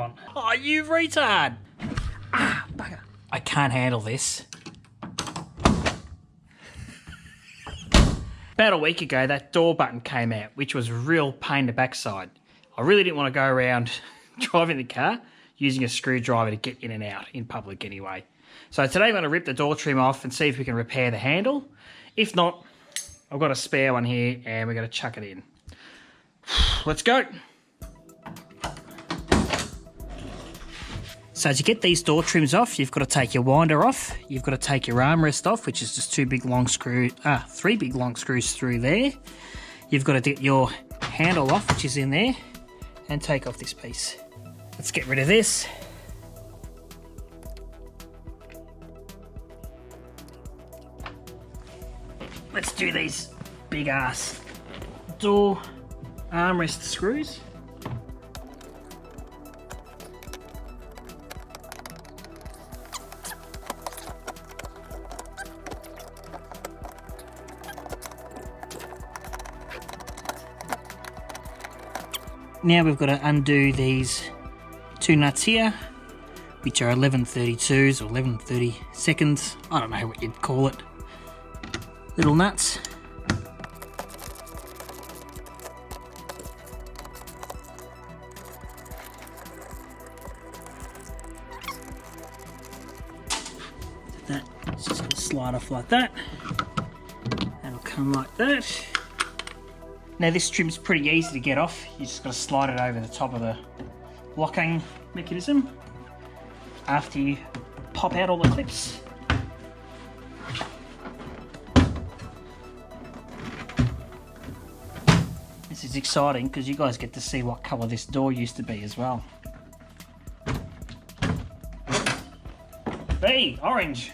moron. Oh, you retard. Ah, bugger. I can't handle this. About a week ago, that door button came out, which was a real pain in the backside. I really didn't want to go around driving the car using a screwdriver to get in and out, in public anyway. So today I'm going to rip the door trim off and see if we can repair the handle. If not, I've got a spare one here and we're going to chuck it in. Let's go. So to get these door trims off, you've got to take your winder off, you've got to take your armrest off, which is just three big long screws through there. You've got to get your handle off, which is in there, and take off this piece. Let's get rid of this. Let's do these big ass door armrest screws. Now we've got to undo these two nuts here, which are 1132s or 1132nds. I don't know what you'd call it. Little nuts. It's just going to slide off like that. That'll come like that. Now this trim's pretty easy to get off. You just got to slide it over the top of the locking mechanism after you pop out all the clips. This is exciting because you guys get to see what colour this door used to be as well. Hey, orange!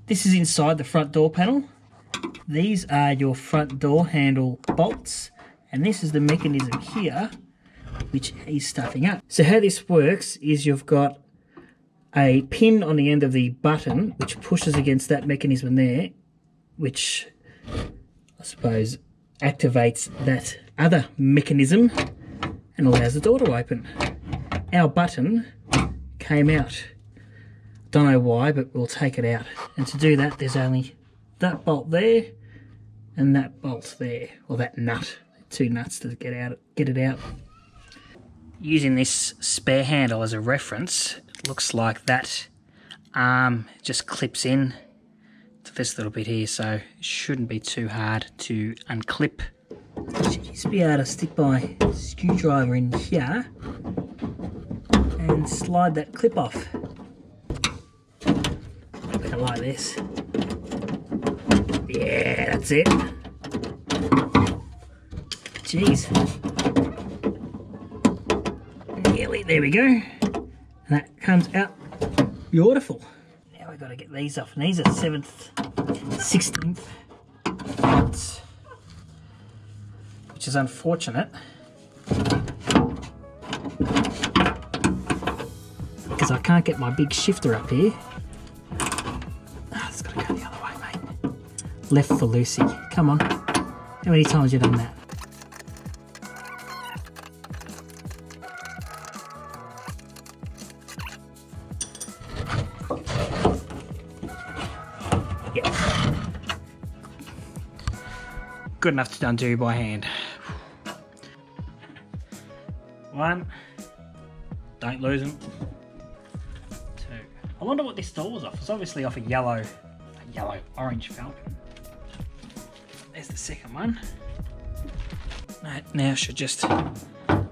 This is inside the front door panel. These are your front door handle bolts, and this is the mechanism here which is stuffing up. So how this works is you've got a pin on the end of the button which pushes against that mechanism there, which I suppose activates that other mechanism and allows the door to open. Our button came out. Don't know why, but we'll take it out. And to do that, there's only that bolt there and that bolt there, or that nut, two nuts to get it out. Using this spare handle as a reference, it looks like that arm just clips in to this little bit here, so it shouldn't be too hard to unclip. You should just be able to stick my screwdriver in here and slide that clip off. Kind of like this. Yeah, that's it. Jeez. Nearly, there we go. And that comes out beautiful. Now we've got to get these off. And these are 7th, 16th bolts, which is unfortunate because I can't get my big shifter up here. It's got to go the other way, mate. Left for Lucy. Come on. How many times have you done that? Yeah. Good enough to undo by hand. 1. Don't lose them. 2. I wonder what this door was off. It's obviously off a yellow orange Falcon. There's the second one. That now should just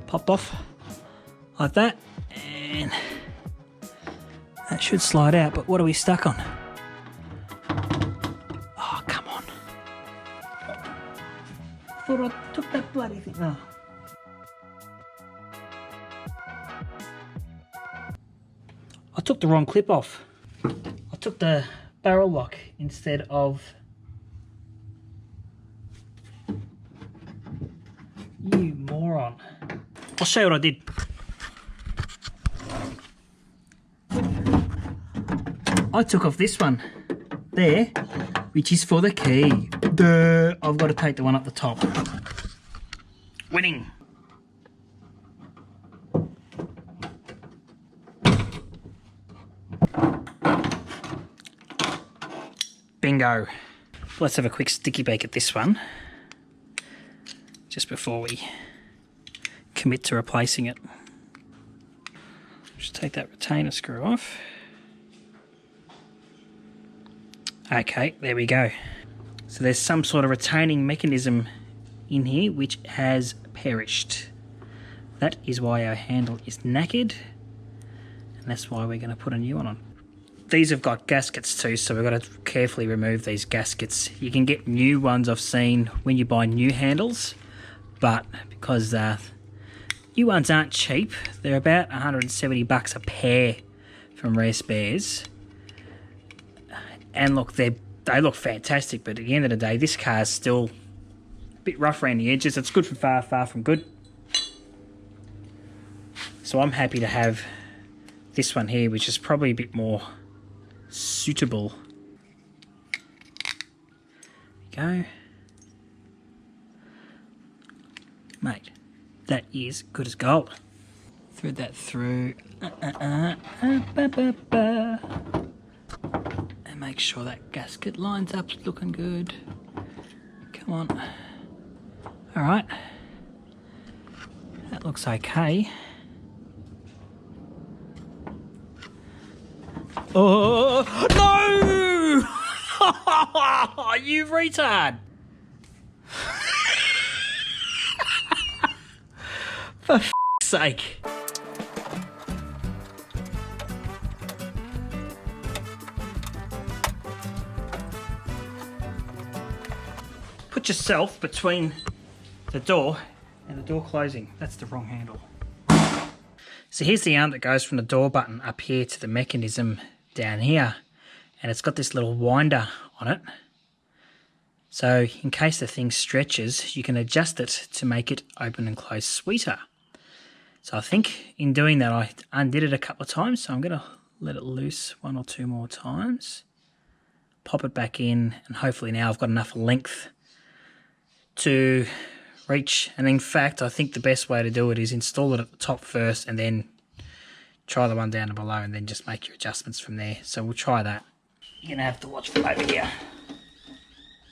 pop off like that, and that should slide out. But what are we stuck on? Oh, come on. I thought I took that bloody thing. Oh. I took the wrong clip off. I took the barrel lock instead of... You moron. I'll show you what I did. I took off this one there, which is for the key. Duh. I've got to take the one up the top. Winning. bingo. Let's have a quick sticky bake at this one, just before we commit to replacing it. Just take that retainer screw off. Okay, there we go. So there's some sort of retaining mechanism in here which has perished. That is why our handle is knackered, and that's why we're going to put a new one on. These have got gaskets too, so we've got to carefully remove these gaskets. You can get new ones, I've seen, when you buy new handles, but because new ones aren't cheap, they're about 170 bucks a pair from Rare Spares. And look, they look fantastic, but at the end of the day, this car's still a bit rough around the edges. It's good for far, far from good. So I'm happy to have this one here, which is probably a bit more suitable. There we go. Mate, that is good as gold. Thread that through. And make sure that gasket lines up, looking good. Come on. Alright. That looks okay. Oh, no! You retard! For f***'s sake. Put yourself between the door and the door closing. That's the wrong handle. So here's the arm that goes from the door button up here to the mechanism down here, and it's got this little winder on it, so in case the thing stretches you can adjust it to make it open and close sweeter. So I think in doing that I undid it a couple of times, so I'm going to let it loose one or two more times, pop it back in, and hopefully now I've got enough length to reach. And in fact I think the best way to do it is install it at the top first and then try the one down below and then just make your adjustments from there. So we'll try that. You're going to have to watch from over here.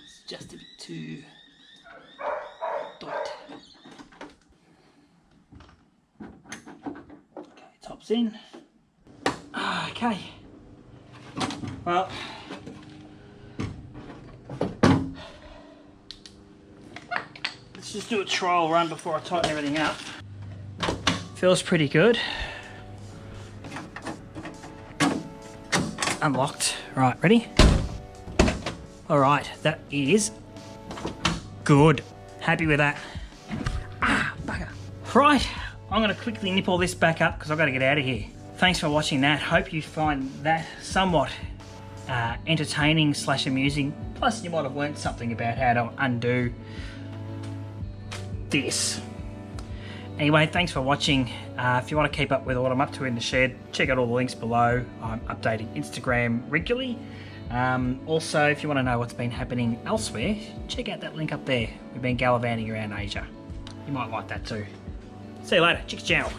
It's just a bit too tight. Okay, top's in. Okay. Well, let's just do a trial run before I tighten everything up. Feels pretty good. Unlocked. Right, ready? Alright, that is good. Happy with that. Bugger. Right, I'm going to quickly nip all this back up because I've got to get out of here. Thanks for watching that. Hope you find that somewhat entertaining / amusing. Plus you might have learned something about how to undo this. Anyway, thanks for watching. If you want to keep up with what I'm up to in the shed, check out all the links below. I'm updating Instagram regularly. Also, if you want to know what's been happening elsewhere, check out that link up there. We've been gallivanting around Asia. You might like that too. See you later. Chicks, ciao.